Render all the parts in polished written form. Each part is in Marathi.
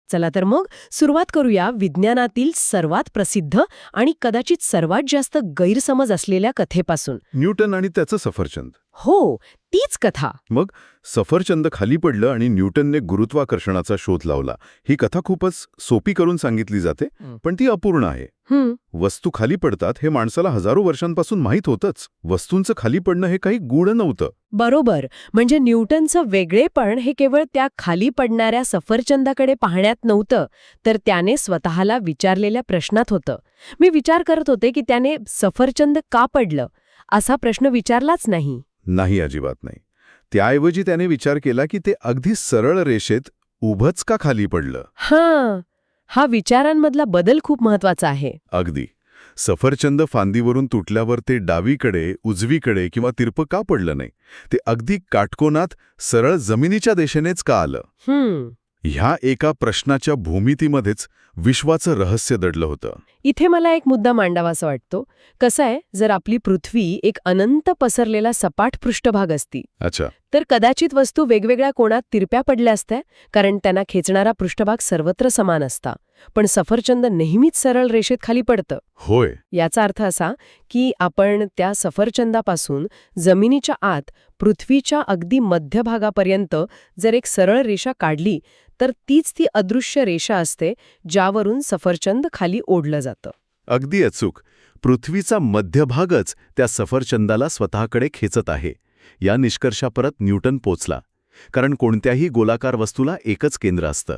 चला तर मग सुरुवात करूया विज्ञानातील सर्वात प्रसिद्ध आणि कदाचित सर्वात जास्त गैरसमज असलेल्या कथेपासून. न्यूटन आणि त्याचं सफरचंद. हो, तीच कथा. मग सफरचंद खाली पडलं आणि न्यूटनने गुरुत्वाकर्षणाचा शोध लावला. ही कथा खूपच सोपी करून सांगितली जाते, पण ती अपूर्ण आहे. वस्तू खाली पडतात हे माणसाला हजारो वर्षांपासून माहीत होतंच. वस्तूंचं खाली पडणं हे काही गूढ नव्हतं. बरोबर. म्हणजे न्यूटनचं वेगळेपण हे केवळ त्या खाली पडणाऱ्या सफरचंदाकडे पाहण्यात नव्हतं, तर त्याने स्वतःला विचारलेल्या प्रश्नात होतं. मी विचार करत होते की त्याने सफरचंद का पडलं असा प्रश्न विचारलाच नाही. नाही, अजिबात नाही. त्याऐवजी त्याने विचार केला की ते अगदी सरळ रेषेत उभंच का खाली पडलं. हा विचारांमधला बदल खूप महत्वाचा आहे. अगदी. सफरचंद फांदीवरून तुटल्यावर ते डावीकडे, उजवीकडे किंवा तिरपं का पडलं नाही. ते अगदी काटकोनात सरळ जमिनीच्या दिशेनेच का आलं. ह्या एका प्रश्नाच्या भूमितीमध्येच विश्वाचं रहस्य दडलं होतं. इथे मला एक मुद्दा मांडावासा वाटतो. कसं आहे, जर आपली पृथ्वी एक अनंत पसरलेला सपाट पृष्ठभाग असती, अच्छा, तर कदाचित वस्तू वेगवेगळ्या कोणात तिरप्या पडल्या असत्या, कारण त्यांना खेचणारा पृष्ठभाग सर्वत्र समान असता. पण सफरचंद नेहमीच सरळ रेषेत खाली पडतं. होय. याचा अर्थ असा की आपण त्या सफरचंदापासून जमिनीच्या आत पृथ्वीच्या अगदी मध्यभागापर्यंत जर एक सरळ रेषा काढली, तर तीच ती अदृश्य रेषा असते ज्यावरून सफरचंद खाली ओढलं जातं. अगदी अचूक. पृथ्वीचा मध्यभागच त्या सफरचंदाला स्वतःकडे खेचत आहे. या निष्कर्षापर्यंत न्यूटन पोचला. कारण कोणत्याही गोलाकार वस्तूला एकच केंद्र असतं.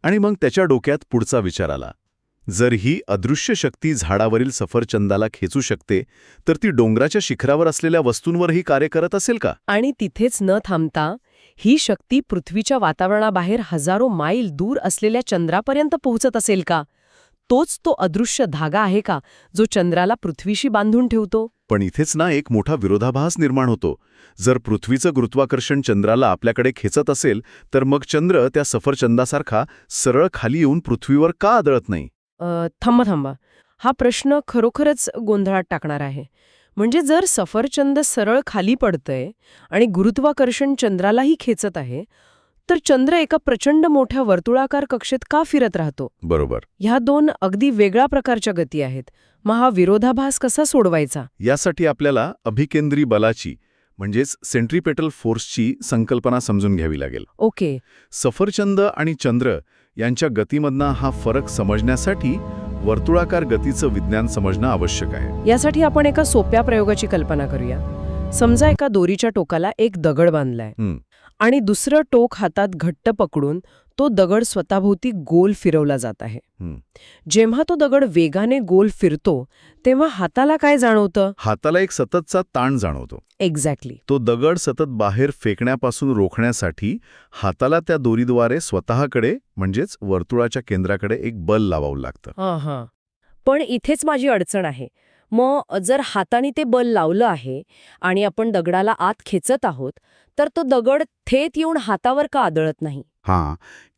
आणि मग त्याच्या डोक्यात पुढचा विचार आला. जर ही अदृश्य शक्ती झाडावरील सफरचंदाला खेचू शकते, तर ती डोंगराच्या शिखरावर असलेल्या वस्तूंवरही कार्य करत असेल का? आणि तिथेच न थांबता ही शक्ती पृथ्वीच्या वातावरणाबाहेर हजारो मैल दूर असलेल्या चंद्रापर्यंत पोहोचत असेल का? तोच तो अदृश्य धागा आहे का जो चंद्राला पृथ्वीशी बांधून ठेवतो? पण इथेच ना एक मोठा विरोधाभास निर्माण होतो. जर पृथ्वीचं गुरुत्वाकर्षण चंद्राला आपल्याकडे खेचत असेल, तर मग चंद्र त्या सफरचंदासारखा सरळ खाली येऊन पृथ्वीवर का आदळत नाही? थांबा. हा प्रश्न खरोखरच गोंधळात टाकणार आहे. म्हणजे जर सफरचंद सरळ खाली पडतंय आणि गुरुत्वाकर्षण चंद्रालाही खेचत आहे, तर चंद्र एका प्रचंड मोठ्या वर्तुळाकार कक्षेत का फिरत राहतो? बरोबर. ह्या दोन अगदी वेगळ्या प्रकारच्या गती आहेत. मग हा विरोधाभास कसा सोडवायचा? यासाठी आपल्याला अभिकेंद्री बलाची म्हणजेच सेंट्रीपेटल फोर्सची संकल्पना समजून घ्यावी लागेल. ओके. सफरचंद आणि चंद्र यांच्या गतीमधला हा फरक समजण्यासाठी वर्तुळाकार गतीचं विज्ञान समजणं आवश्यक आहे. यासाठी आपण एका सोप्या प्रयोगाची कल्पना करूया. समजा एका दोरीच्या टोकाला एक दगड बांधलाय आणि दुसरं टोक हातात घट्ट पकडून तो दगड स्वतःभोवती गोल फिरवला जात आहे. जेव्हा तो दगड वेगाने गोल फिरतो, तेव्हा हाताला काय जाणवतं? हाताला एक सततचा ताण जाणवतो. एक्झॅक्टली. तो दगड सतत बाहेर फेकण्यापासून रोखण्यासाठी हाताला त्या दोरीद्वारे स्वतःकडे म्हणजेच वर्तुळाच्या केंद्राकडे एक बल लावावं लागतं. पण इथेच माझी अडचण आहे. मग जर हाताने ते बल लावलं आहे आणि आपण दगडाला आत खेचत आहोत, तर तो दगड थेट येऊन हातावर का आदळत नाही?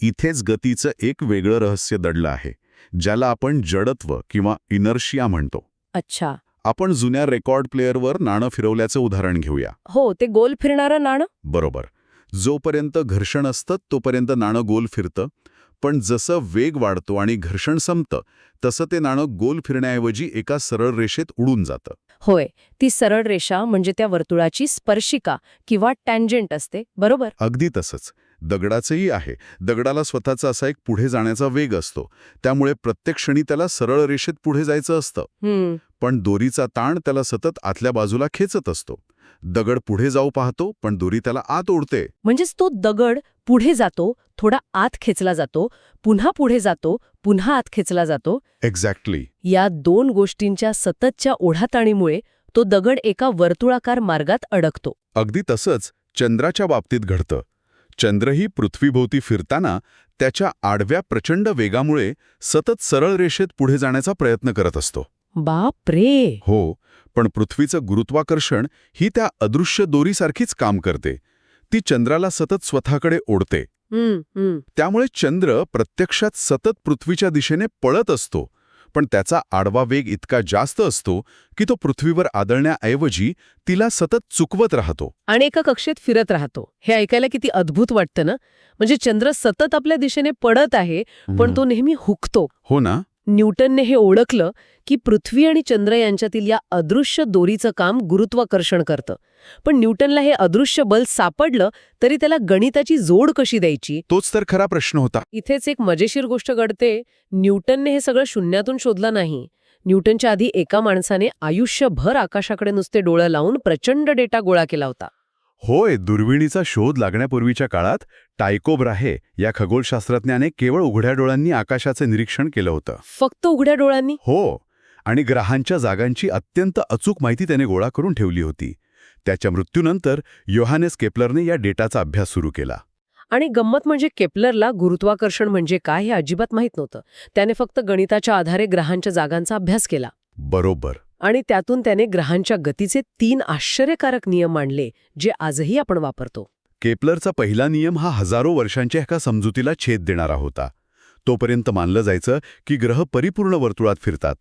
इथेच गतीचं एक वेगळं रहस्य दडलं आहे, ज्याला आपण जडत्व किंवा इनर्शिया म्हणतो. अच्छा. आपण जुन्या रेकॉर्ड प्लेअरवर नाणं फिरवल्याचं उदाहरण घेऊया. हो, ते गोल फिरणारं नाणं. बरोबर. जोपर्यंत घर्षण असतं तोपर्यंत नाणं गोल फिरतं, पण जसं वेग वाढतो आणि घर्षण संपतं, तसं ते नाणं गोल फिरण्याऐवजी एका सरळ रेषेत उडून जातं. होय, ती सरळ रेषा म्हणजे त्या वर्तुळाची स्पर्शिका किंवा टँजंट असते, बरोबर? अगदी तसंच दगडाचंही आहे. दगडाला स्वतःचा असा एक पुढे जाण्याचा वेग असतो, त्यामुळे प्रत्येक क्षणी त्याला सरळ रेषेत पुढे जायचं असतं. पण दोरीचा ताण त्याला सतत आतल्या बाजूला खेचत असतो. दगड पुढे जाऊ पाहतो, पण दोरी त्याला आत ओढते. म्हणजेच तो दगड पुढे जातो, थोडा आत खेचला जातो, पुन्हा पुढे जातो, पुन्हा आत खेचला जातो. एक्झॅक्टली. या दोन गोष्टींच्या सततच्या ओढाताणीमुळे तो दगड एका वर्तुळाकार मार्गात अडकतो. अगदी तसंच चंद्राच्या बाबतीत घडतं. चंद्रही पृथ्वीभोवती फिरताना त्याच्या आडव्या प्रचंड वेगामुळे सतत सरळ रेषेत पुढे जाण्याचा प्रयत्न करत असतो. बापरे. हो, पण पृथ्वीचं गुरुत्वाकर्षण ही त्या अदृश्य दोरीसारखीच काम करते. ती चंद्राला सतत स्वतःकडे ओढते. त्यामुळे चंद्र प्रत्यक्षात सतत पृथ्वीच्या दिशेने पळत असतो. पण त्याचा आडवा वेग इतका जास्त असतो की तो पृथ्वीवर आदळण्याऐवजी तिला सतत चुकवत राहतो. आणि एका कक्षेत फिरत राहतो. हे ऐकायला किती अद्भुत वाटतं ना. म्हणजे चंद्र सतत आपल्या दिशेने पडत आहे, पण तो नेहमी हुकतो. हो ना. न्यूटनने हे ओळखलं की पृथ्वी आणि चंद्र यांच्यातील या अदृश्य दोरीचं काम गुरुत्वाकर्षण करतं. पण न्यूटनला हे अदृश्य बल सापडलं तरी त्याला गणिताची जोड कशी द्यायची? तोच तर खरा प्रश्न होता. इथेच एक मजेशीर गोष्ट घडते. न्यूटनने हे सगळं शून्यातून शोधलं नाही. न्यूटनच्या आधी एका माणसाने आयुष्यभर आकाशाकडे नुसते डोळं लावून प्रचंड डेटा गोळा केला होता. होय, दुर्बिणीचा शोध लागण्यापूर्वीच्या काळात टायको ब्राहे या खगोलशास्त्रज्ञाने केवळ उघड्या डोळ्यांनी आकाशाचे निरीक्षण केलं होतं. फक्त उघड्या डोळ्यांनी? हो, आणि ग्रहांच्या जागांची अत्यंत अचूक माहिती त्याने गोळा करून ठेवली होती. त्याच्या मृत्यूनंतर योहानेस केपलरने या डेटाचा अभ्यास सुरू केला. आणि गंमत म्हणजे केपलरला गुरुत्वाकर्षण म्हणजे काय हे अजिबात माहीत नव्हतं. त्याने फक्त गणिताच्या आधारे ग्रहांच्या जागांचा अभ्यास केला. बरोबर. आणि त्यातून त्याने ग्रहांच्या गतीचे 3 आश्चर्यकारक नियम मांडले, जे आजही आपण वापरतो. केपलरचा पहिला नियम हा हजारो वर्षांच्या एका समजुतीला छेद देणारा होता. तोपर्यंत मानलं जायचं की ग्रह परिपूर्ण वर्तुळात फिरतात.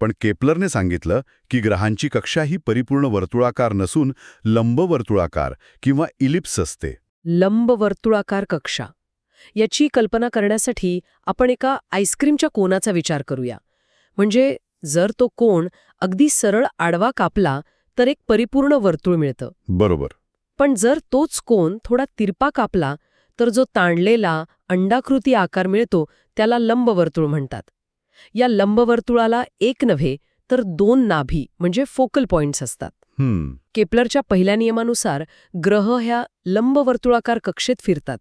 पण केपलरने सांगितलं की ग्रहांची कक्षा ही परिपूर्ण वर्तुळाकार नसून लंबवर्तुळाकार किंवा इलिप्स असते. लंबवर्तुळाकार कक्षा. याची कल्पना करण्यासाठी आपण एका आईस्क्रीमच्या कोनाचा विचार करूया. म्हणजे जर तो कोन अगदी सरळ आडवा कापला तर एक परिपूर्ण वर्तुळ मिळतं. बरोबर. पण जर तोच कोन थोडा तिरपा कापला तर जो ताणलेला अंडाकृती आकार मिळतो त्याला लंबवर्तुळ म्हणतात. या लंबवर्तुळाला एक नव्हे तर 2 नाभी म्हणजे फोकल पॉइंट्स असतात. केपलरच्या पहिल्या नियमानुसार ग्रह ह्या लंबवर्तुळाकार कक्षेत फिरतात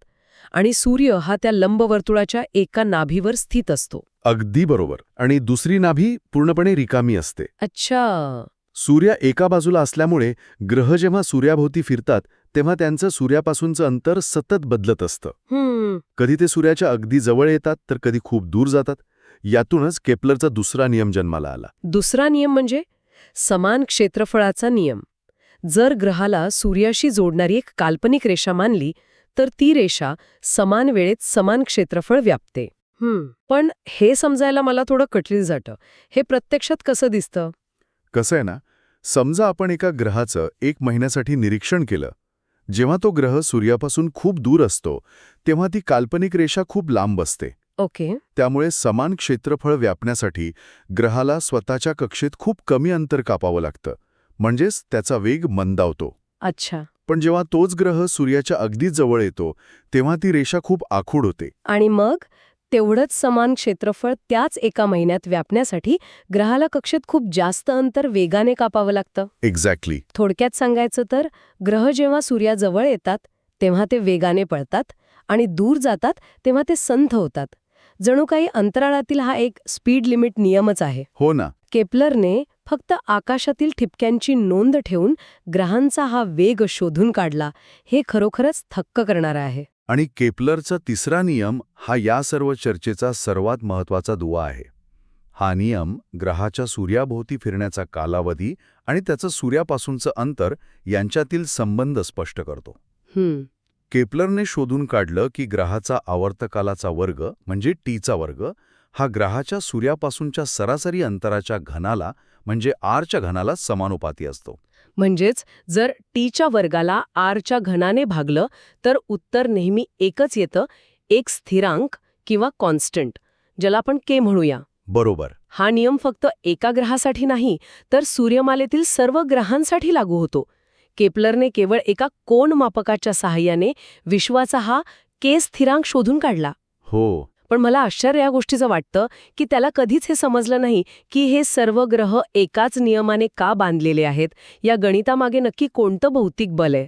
आणि सूर्य हा त्या लंबवर्तुळाच्या एका नाभीवर स्थित असतो. अगदी बरोबर. आणि दुसरी नाभी पूर्णपणे रिकामी असते. अच्छा. सूर्य एका बाजूला असल्यामुळे ग्रह जेव्हा सूर्याभोवती फिरतात तेव्हा त्यांचं सूर्यापासूनचं अंतर सतत बदलत असतं. कधी ते सूर्याच्या अगदी जवळ येतात तर कधी खूप दूर जातात. यातूनच केपलरचा दुसरा नियम जन्माला आला. दुसरा नियम म्हणजे समान क्षेत्रफळाचा नियम. जर ग्रहाला सूर्याशी जोडणारी एक काल्पनिक रेषा मानली तर ती रेषा समान वेळेत समान क्षेत्रफळ व्यापते. पण हे समजायला मला थोडं कठीण जातं. हे प्रत्यक्षात कसं दिसतं? कसं आहे ना, समजा आपण एका ग्रहाचं 1 महिन्यासाठी निरीक्षण केलं. जेव्हा तो ग्रह सूर्यापासून खूप दूर असतो तेव्हा ती काल्पनिक रेषा खूप लांब असते. ओके. त्यामुळे समान क्षेत्रफळ व्यापण्यासाठी ग्रहाला स्वतःच्या कक्षेत खूप कमी अंतर कापावं लागतं. म्हणजेच त्याचा वेग मंदावतो. अच्छा. पण जेव्हा तोच ग्रह सूर्याच्या अगदी जवळ येतो तेव्हा ती रेषा खूप आखूड होते. आणि मग तेवढंच समान क्षेत्रफळ त्याच एका महिन्यात व्यापण्यासाठी ग्रहाला कक्षेत खूप जास्त अंतर वेगाने कापावं लागतं. एक्झॅक्टली. थोडक्यात सांगायचं तर ग्रह जेव्हा सूर्याजवळ येतात तेव्हा ते वेगाने पळतात आणि दूर जातात तेव्हा ते संथ होतात. जणू काही अंतराळातील हा एक स्पीड लिमिट नियमच आहे. हो ना. केपलरने फक्त आकाशातील ठिपक्यांची नोंद ठेवून ग्रहांचा हा वेग शोधून काढला. हे खरोखरच थक्क करणारं आहे. आणि केपलरचा तिसरा नियम हा या सर्व चर्चेचा सर्वात महत्त्वाचा दुवा आहे. हा नियम ग्रहाच्या सूर्याभोवती फिरण्याचा कालावधी आणि त्याचं सूर्यापासूनचं अंतर यांच्यातील संबंध स्पष्ट करतो. केपलरने शोधून काढलं की ग्रहाचा आवर्तकालाचा वर्ग म्हणजे टीचा वर्ग हा ग्रहाच्या सूर्यापासूनच्या सरासरी अंतराच्या घनाला म्हणजे आरच्या घनाला समानुपाती असतो. म्हणजेच जर टीच्या वर्गाला आरच्या घनाने भागलं तर उत्तर नेहमी एकच येतं, एक स्थिरांक किंवा कॉन्स्टंट, ज्याला आपण के म्हणूया. बरोबर. हा नियम फक्त एका ग्रहासाठी नाही तर सूर्यमालेतील सर्व ग्रहांसाठी लागू होतो. केपलरने केवळ एका कोन मापकाच्या सहाय्याने विश्वाचा हा के स्थिरांक शोधून काढला. हो. पण मला आश्चर्य या गोष्टीचं वाटतं की त्याला कधीच हे समजलं नाही की हे सर्व ग्रह एकाच नियमाने का बांधलेले आहेत. या गणितामागे नक्की कोणतं भौतिक बल आहे?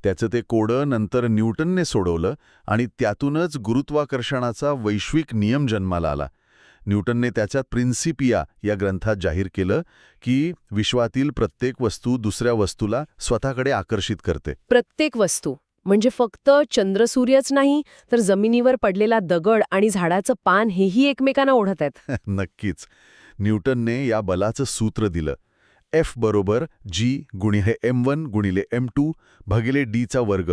त्याचं ते कोडं नंतर न्यूटनने सोडवलं आणि त्यातूनच गुरुत्वाकर्षणाचा वैश्विक नियम जन्माला आला. न्यूटनने त्याच्या प्रिन्सिपिया या ग्रंथात जाहीर केलं की विश्वातील प्रत्येक वस्तू दुसऱ्या वस्तूला स्वतःकडे आकर्षित करते. प्रत्येक वस्तू म्हणजे फक्त चंद्रसूर्यच नाही तर जमिनीवर पडलेला दगड आणि झाडाचं पान हेही एकमेकांना ओढत आहेत. नक्कीच. न्यूटनने या बलाचं सूत्र दिलं. F बरोबर G गुणिले M1 गुणिले M2 भागिले D चा वर्ग.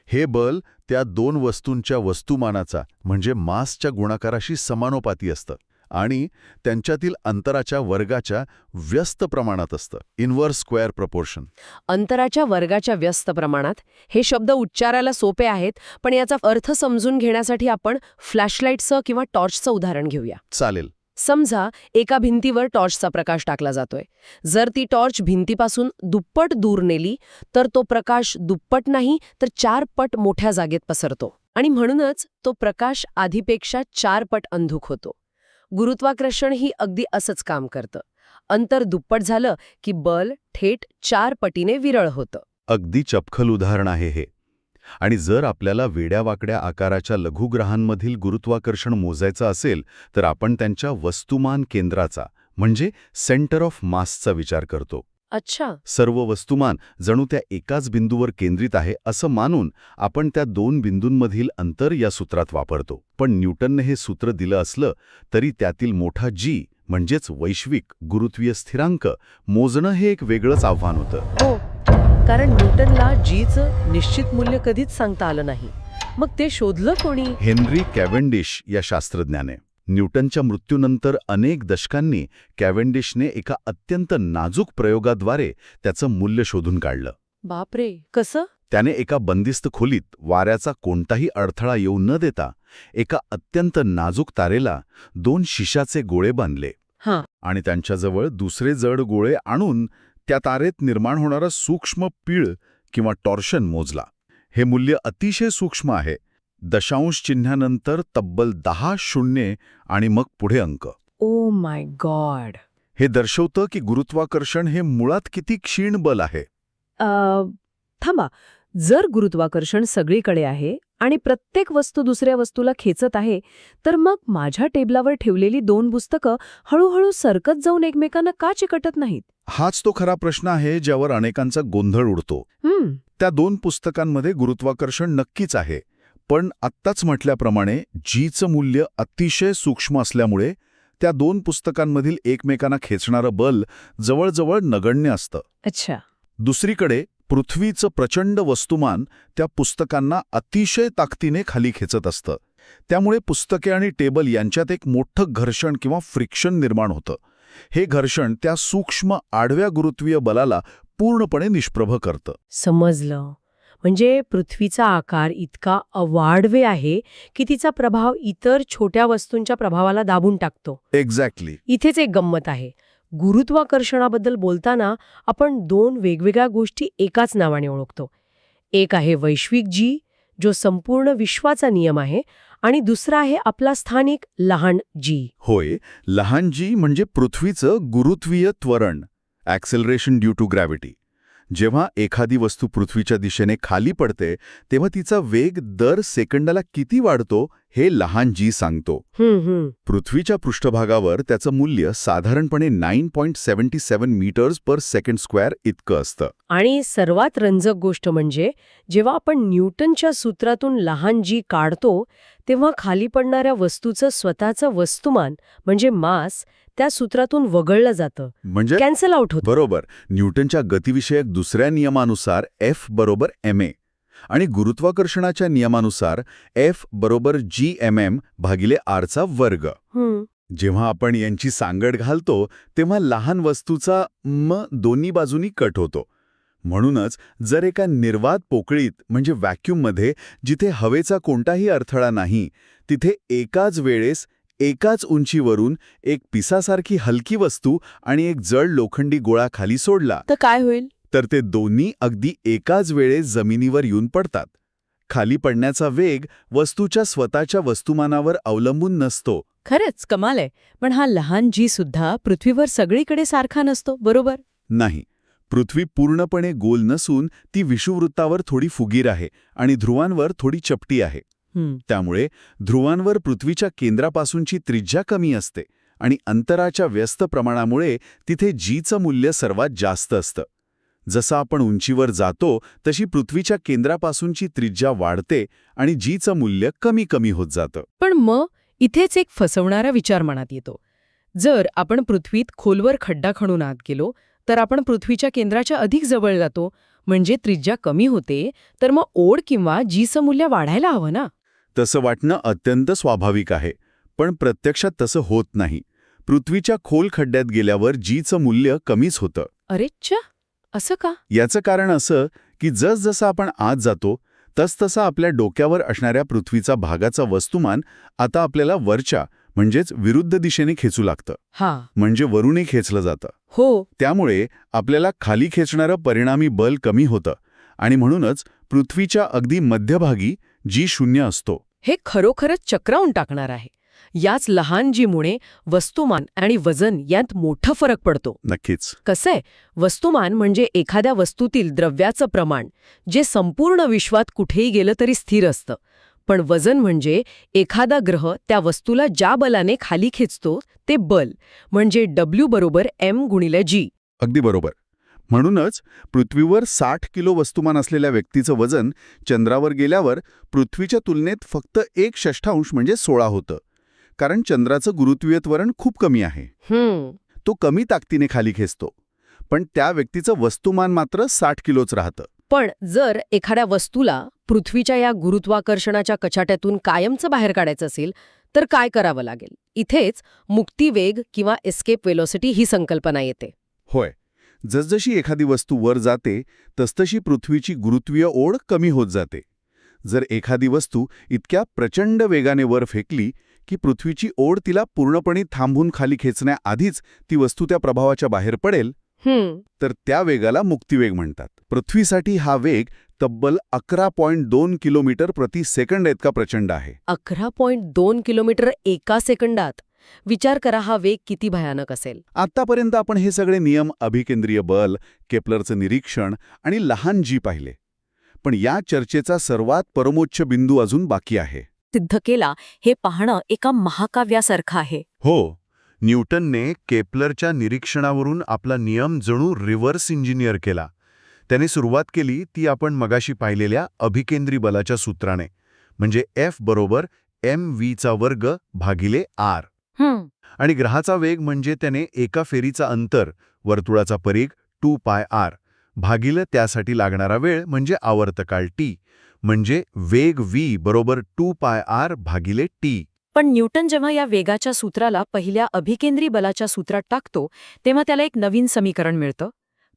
हे बल त्या 2 वस्तूंच्या वस्तुमानाचा म्हणजे मासच्या गुणाकाराशी समानुपाती असतं. आणि त्यांच्यातील अंतराच्या वर्गाच्या व्यस्त प्रमाणात असतं, इन्व्हर्स स्क्वेअर प्रपोर्शन. अंतराच्या वर्गाच्या व्यस्त प्रमाणात हे शब्द उच्चारायला सोपे आहेत, पण याचा अर्थ समजून घेण्यासाठी आपण फ्लॅशलाईटचं किंवा टॉर्चचं उदाहरण घेऊया. चालेल. समजा एका भिंतीवर टॉर्चचा प्रकाश टाकला जातोय. जर ती टॉर्च भिंतीपासून दुप्पट दूर नेली तर तो प्रकाश दुप्पट नाही तर 4 पट मोठ्या जागेत पसरतो आणि म्हणूनच तो प्रकाश आधीपेक्षा 4 पट अंधुक होतो. गुरुत्वाकर्षण ही अगदी असंच काम करतं. अंतर दुप्पट झालं की बल थेट 4 पटीने विरळ होतं. अगदी चपखल उदाहरण आहे हे. आणि जर आपल्याला वेड्यावाकड्या आकाराच्या लघुग्रहांमधील गुरुत्वाकर्षण मोजायचं असेल तर आपण त्यांच्या वस्तुमान केंद्राचा म्हणजे सेंटर ऑफ मासचा विचार करतो. अच्छा. सर्व वस्तुमान जणू त्या एकाच बिंदूवर केंद्रित आहे असं मानून आपण त्या 2 बिंदूंमधील अंतर या सूत्रात वापरतो. पण न्यूटनने हे सूत्र दिलं असलं तरी त्यातील मोठा जी म्हणजेच वैश्विक गुरुत्वीय स्थिरांक मोजणं हे एक वेगळंच आव्हान होतं. हो, कारण न्यूटनला जीचं निश्चित मूल्य कधीच सांगता आलं नाही. मग ते शोधलं कोणी? हेनरी कॅव्हेंडिश या शास्त्रज्ञाने. न्यूटनच्या मृत्यूनंतर अनेक दशकांनी कॅव्हेंडिशने एका अत्यंत नाजूक प्रयोगाद्वारे त्याचं मूल्य शोधून काढलं. बापरे, कसं? त्याने एका बंदिस्त खोलीत वाऱ्याचा कोणताही अडथळा येऊ न देता एका अत्यंत नाजूक तारेला 2 शिशाचे गोळे बांधले हां. आणि त्यांच्याजवळ दुसरे जड गोळे आणून त्या तारेत निर्माण होणारा सूक्ष्म पीळ किंवा टॉर्शन मोजला. हे मूल्य अतिशय सूक्ष्म आहे. दशांश चिन्हानंतर तब्बल 10 शून्ये आणि मग पुढे अंक. Oh my God. हे दर्शवतं की गुरुत्वाकर्षण हे मुळात किती क्षीण बल आहे. थांबा, जर गुरुत्वाकर्षण सगळीकडे आहे आणि प्रत्येक वस्तू दुसऱ्या वस्तूला खेचत आहे तर मग माझ्या टेबलावर ठेवलेली 2 पुस्तकं हळूहळू सरकत जाऊन एकमेकांना का चिकटत नाहीत? हाच तो खरा प्रश्न आहे ज्यावर अनेकांचा गोंधळ उडतो. त्या 2 पुस्तकांमध्ये गुरुत्वाकर्षण नक्कीच आहे, पण आत्ताच म्हटल्याप्रमाणे जीचं मूल्य अतिशय सूक्ष्म असल्यामुळे त्या 2 पुस्तकांमधील एकमेकांना खेचणारं बल जवळजवळ नगण्य असतं. अच्छा. दुसरीकडे पृथ्वीचं प्रचंड वस्तुमान त्या पुस्तकांना अतिशय ताकदीने खाली खेचत असतं. त्यामुळे पुस्तके आणि टेबल यांच्यात एक मोठं घर्षण किंवा फ्रिक्शन निर्माण होतं. हे घर्षण त्या सूक्ष्म आडव्या गुरुत्वीय बलाला पूर्णपणे निष्प्रभ करतं. समजलं. म्हणजे पृथ्वीचा आकार इतका अवाढव्य आहे की तिचा प्रभाव इतर छोट्या वस्तूंच्या प्रभावाला दाबून टाकतो. एक्झॅक्टली. इथेच एक गंमत आहे. गुरुत्वाकर्षणाबद्दल बोलताना आपण 2 वेगवेगळ्या गोष्टी एकाच नावाने ओळखतो. एक आहे वैश्विक जी, जो संपूर्ण विश्वाचा नियम आहे, आणि दुसरा आहे आपला स्थानिक लहान जी. होय, लहान जी म्हणजे पृथ्वीचं गुरुत्वीय त्वरण, ॲक्सेलरेशन ड्यू टू ग्रॅव्हिटी. जेव्हा एखादी वस्तू पृथ्वीच्या दिशेने खाली पडते तेव्हा तिचा वेग दर सेकंदाला किती वाढतो हे लहान जी सांगतो. पृथ्वीच्या पृष्ठभागावर त्याचं मूल्य साधारणपणे 9.77 मीटर्स पर सेकंड स्क्वेअर इतकं असतं. आणि सर्वात रंजक गोष्ट म्हणजे जेव्हा आपण न्यूटनच्या सूत्रातून लहान जी काढतो तेव्हा खाली पडणाऱ्या वस्तूचं स्वतःचं वस्तुमान म्हणजे मास त्या सूत्रातून वगळलं जातं, म्हणजे कॅन्सल आउट होतं. बरोबर. न्यूटनच्या गतिविषयक दुसऱ्या नियमानुसार F बरोबर ma आणि गुरुत्वाकर्षणाच्या नियमानुसार F बरोबर gmm भागिले r चा वर्ग. जेव्हा आपण यांची सांगड घालतो तेव्हा लहान वस्तूचा दोन्ही बाजूनी कट होतो. म्हणूनच जर एका निर्वात पोकळीत म्हणजे व्हॅक्यूममध्ये जिथे हवेचा कोणताही अडथळा नाही तिथे एकाच वेळेस एकाच उंचीवरून एक पिसासारखी हलकी वस्तू आणि एक जड लोखंडी गोळा खाली सोडला तर काय होईल? तर ते दोन्ही अगदी एकाच वेळेस जमिनीवर येऊन पडतात. खाली पडण्याचा वेग वस्तूच्या स्वतःच्या वस्तुमानावर अवलंबून नसतो. खरंच कमाल आहे. पण हा लहान जी सुद्धा पृथ्वीवर सगळीकडे सारखा नसतो, बरोबर? नाही. पृथ्वी पूर्णपणे गोल नसून ती विषुववृत्तावर थोडी फुगीर आहे आणि ध्रुवांवर थोडी चपटी आहे. त्यामुळे ध्रुवांवर पृथ्वीच्या केंद्रापासूनची त्रिज्या कमी असते आणि अंतराच्या व्यस्त प्रमाणामुळे तिथे जीचं मूल्य सर्वात जास्त असतं. जसं आपण उंचीवर जातो तशी पृथ्वीच्या केंद्रापासूनची त्रिज्या वाढते आणि जीचं मूल्य कमी कमी होत जातं. पण मग इथेच एक फसवणारा विचार मनात येतो. जर आपण पृथ्वीत खोलवर खड्डा खणून आत गेलो तर आपण पृथ्वीच्या केंद्राच्या अधिक जवळ जातो, म्हणजे त्रिज्या कमी होते, तर मग ओढ किंवा जीचं मूल्य वाढायला हवं ना? तसं वाटणं अत्यंत स्वाभाविक आहे. पण प्रत्यक्षात तसं होत नाही. पृथ्वीच्या खोल खड्ड्यात गेल्यावर जीचं मूल्य कमीच होतं. अरे च्या, असं का? याचं कारण असं की जसजसं आपण आत जातो तसतसं आपल्या डोक्यावर असणाऱ्या पृथ्वीचा भागाचं वस्तुमान आता आपल्याला वरच्या म्हणजेच विरुद्ध दिशेने खेचू लागतं. हा, म्हणजे वरूनही खेचलं जातं. हो. त्यामुळे आपल्याला खाली खेचणारं परिणामी बल कमी होतं आणि म्हणूनच पृथ्वीच्या अगदी मध्यभागी जी शून्य असतो. हे खरोखरच चक्रावून टाकणार आहे. याच लहान जीमुळे वस्तुमान आणि वजन यात मोठा फरक पडतो. नक्कीच. कसंय, वस्तुमान म्हणजे एखाद्या वस्तूतील द्रव्याचं प्रमाण, जे संपूर्ण विश्वात कुठेही गेलं तरी स्थिर असतं. पण वजन म्हणजे एखादा ग्रह त्या वस्तूला ज्या बलाने खाली खेचतो ते बल, म्हणजे W बरोबर m×g. अगदी बरोबर. म्हणूनच पृथ्वीवर 60 किलो वस्तुमान असलेल्या व्यक्तीचं वजन चंद्रावर गेल्यावर पृथ्वीच्या तुलनेत फक्त 1/6 म्हणजे 16 होतं. कारण चंद्राचं गुरुत्वीय त्वरण खूप कमी आहे. तो कमी ताकदीने खाली खेचतो. पण त्या व्यक्तीचं वस्तुमान मात्र 60 किलोच राहतं. पण जर एखाद्या वस्तूला पृथ्वीच्या या गुरुत्वाकर्षणाच्या कचाट्यातून कायमचं बाहेर काढायचं असेल तर काय करावं लागेल? इथेच मुक्तिवेग किंवा एस्केप वेलोसिटी ही संकल्पना येते. होय. जसजशी एखादी वस्तू वर जाते तसतशी पृथ्वीची गुरुत्वीय ओढ कमी होत जाते. जर एखादी वस्तू इतक्या प्रचंड वेगाने वर फेकली की पृथ्वीची ओढ तिला पूर्णपणे थांबून खाली खेचण्याआधीच ती वस्तू त्या प्रभावाच्या बाहेर पडेल, तर त्या वेगाला मुक्तिवेग म्हणतात. पृथ्वीसाठी हा वेग तब्बल 11.2 किलोमीटर प्रति सेकंड इतका प्रचंड आहे. 11.2 किलोमीटर एका सेकंदात. विचार करा हा वेग किती भयानक असेल. आतापर्यंत आपण हे सगळे नियम, अभिकेंद्रीय बल, केप्लरचं निरीक्षण आणि लहान जी पाहिले. पण या चर्चेचा सर्वात परमोच्च बिंदू अजून बाकी आहे. सिद्ध केला हे पाहणं एका महाकाव्यासारखं आहे. हो, न्यूटनने केप्लरच्या निरीक्षणावरून आपला नियम जणू रिव्हर्स इंजिनियर केला. त्याने सुरुवात केली ती आपण मगाशी पाहिलेल्या अभिकेंद्री बलाच्या सूत्राने, म्हणजे F बरोबर mv²/r. आणि ग्रहाचा वेग म्हणजे त्याने एका फेरीचा अंतर, वर्तुळाचा परिघ 2πr, भागिले त्यासाठी लागणारा वेळ म्हणजे आवर्तकाळ t, म्हणजे वेग v बरोबर 2πr/t. पण न्यूटन जेव्हा या वेगाच्या सूत्राला पहिल्या अभिकेंद्री बलाच्या सूत्रात टाकतो तेव्हा त्याला एक नवीन समीकरण मिळतं.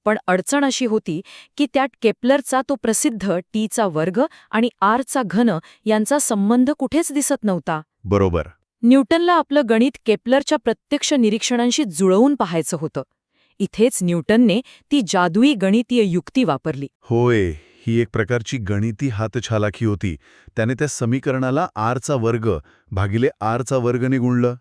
पण अडचण अशी होती की त्यात केप्लरचा तो प्रसिद्ध t² आणि r³ यांचा संबंध कुठेच दिसत नव्हता. बरोबर. न्यूटनला आपलं गणित केप्लरच्या प्रत्यक्ष निरीक्षणांशी जुळवून पाहायचं होतं. इथेच न्यूटनने ती जादुई गणितीय युक्ती वापरली. होय, ही एक प्रकारची गणिती हातछालाखी होती. त्याने त्या समीकरणाला r² भागिले r² ने गुणलं.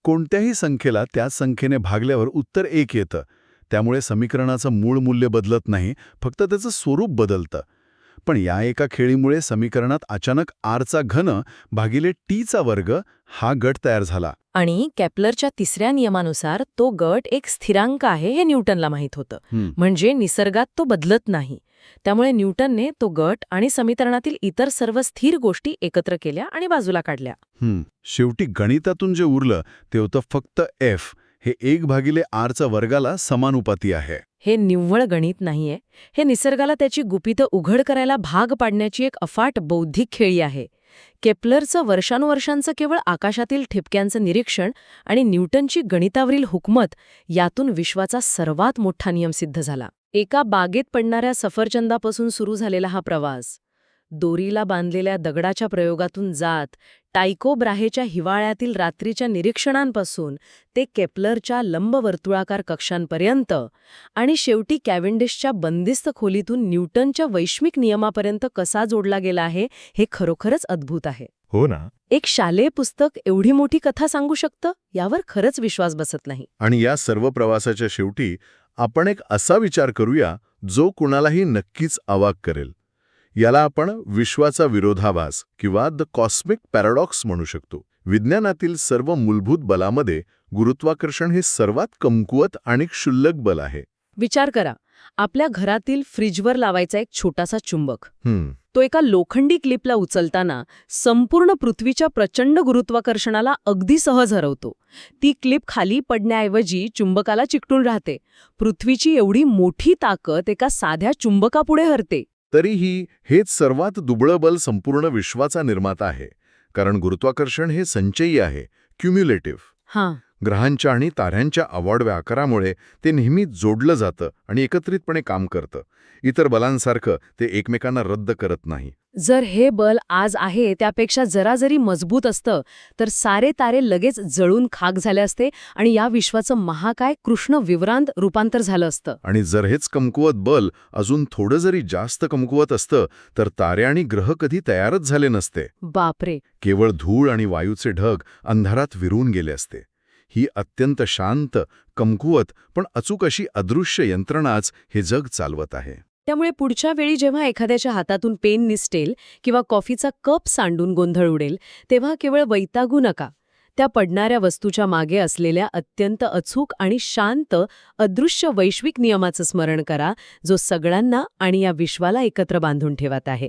कोणत्याही संख्येला त्या संख्येने भागल्यावर उत्तर 1 येतं. त्यामुळे समीकरणाचं मूळ मूल्य बदलत नाही, फक्त त्याचं स्वरूप बदलतं. पण या एका खेळीमुळे समीकरणात अचानक r³ भागिले t² हा गट तयार झाला. आणि केप्लरच्या तिसऱ्या नियमानुसार तो गट एक स्थिरांक आहे हे न्यूटनला माहीत होतं. म्हणजे निसर्गात तो बदलत नाही. त्यामुळे न्यूटनने तो गट आणि समीकरणातील इतर सर्व स्थिर गोष्टी एकत्र केल्या आणि बाजूला काढल्या. शेवटी गणितातून जे उरलं ते होतं फक्त F हे 1/r² समानुपाती आहे. हे निव्वळ गणित नाहीये. हे निसर्गाला त्याची गुपितं उघड करायला भाग पाडण्याची एक अफाट बौद्धिक खेळी आहे. केप्लरचं वर्षानुवर्षांचं केवळ आकाशातील ठिपक्यांचं निरीक्षण आणि न्यूटनची गणितावरील हुकमत यातून विश्वाचा सर्वात मोठा नियम सिद्ध झाला. एका बागेत पडणाऱ्या सफरचंदापासून सुरू झालेला हा प्रवास, दोरीला बांधलेल्या दगडाच्या प्रयोगातून जात टायको ब्राहेच्या हिवाळ्यातील रात्रीच्या निरीक्षणांपासून ते केप्लरच्या लंबवर्तुळाकार कक्षांपर्यंत आणि शेवटी कॅव्हेंडिशच्या बंदिस्त खोलीतून न्यूटनच्या वैश्विक नियमापर्यंत कसा जोडला गेला आहे हे खरोखरच अद्भुत आहे. हो ना. एक शालेय पुस्तक एवढी मोठी कथा सांगू शकतं यावर खरंच विश्वास बसत नाही. आणि या सर्व प्रवासाच्या शेवटी आपण एक असा विचार करूया जो कुणालाही नक्कीच अवाक करेल. याला आपण विश्वाचा विरोधाभास किंवा द कॉस्मिक पॅराडॉक्स म्हणू शकतो. विज्ञानातील सर्व मूलभूत बलामध्ये गुरुत्वाकर्षण हे सर्वात कमकुवत आणि क्षुल्लक बल आहे. विचार करा, आपल्या घरातील फ्रीजवर लावायचा एक छोटासा चुंबक, तो एका लोखंडी क्लिपला उचलताना संपूर्ण पृथ्वीच्या प्रचंड गुरुत्वाकर्षणाला अगदी सहज हरवतो. ती क्लिप खाली पडण्याऐवजी चुंबकाला चिकटून राहते. पृथ्वीची एवढी मोठी ताकद एका साध्या चुंबकापुढे हरते. तरीही हेच सर्वात दुबळं बल संपूर्ण विश्वाचा निर्माता आहे. कारण गुरुत्वाकर्षण हे संचयी आहे, क्युम्युलेटिव्ह. हां. ग्रहांच्या आणि ताऱ्यांच्या अवाढव्य आकारामुळे ते नेहमी जोडलं जातं आणि एकत्रितपणे काम करतं. इतर बलांसारखं ते एकमेकांना रद्द करत नाही. जर हे बल आज आहे त्यापेक्षा जरा जरी मजबूत असतं तर सारे तारे लगेच जळून खाक झाले असते आणि या विश्वाचं महाकाय कृष्ण विवरांत रूपांतर झालं असतं. आणि जर हेच कमकुवत बल अजून थोडं जरी जास्त कमकुवत असतं तर तारे आणि ग्रह कधी तयारच झाले नसते. बापरे. केवळ धूळ आणि वायूचे ढग अंधारात विरून गेले असते. ही अत्यंत शांत, कमकुवत पण अचूक अशी अदृश्य यंत्रणाच हे जग चालवत आहे. त्यामुळे पुढच्या वेळी जेव्हा एखाद्याच्या हातातून पेन निसटेल किंवा कॉफीचा कप सांडून गोंधळ उडेल तेव्हा केवळ वैतागू नका. त्या पडणाऱ्या वस्तूच्या मागे असलेल्या अत्यंत अचूक आणि शांत अदृश्य वैश्विक नियमाचं स्मरण करा, जो सगळ्यांना आणि या विश्वाला एकत्र बांधून ठेवत आहे.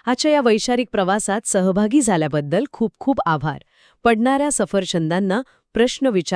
आजच्या या वैचारिक प्रवासात सहभागी झाल्याबद्दल खूप खूप आभार. पडणाऱ्या सफरचंदांना प्रश्न विचार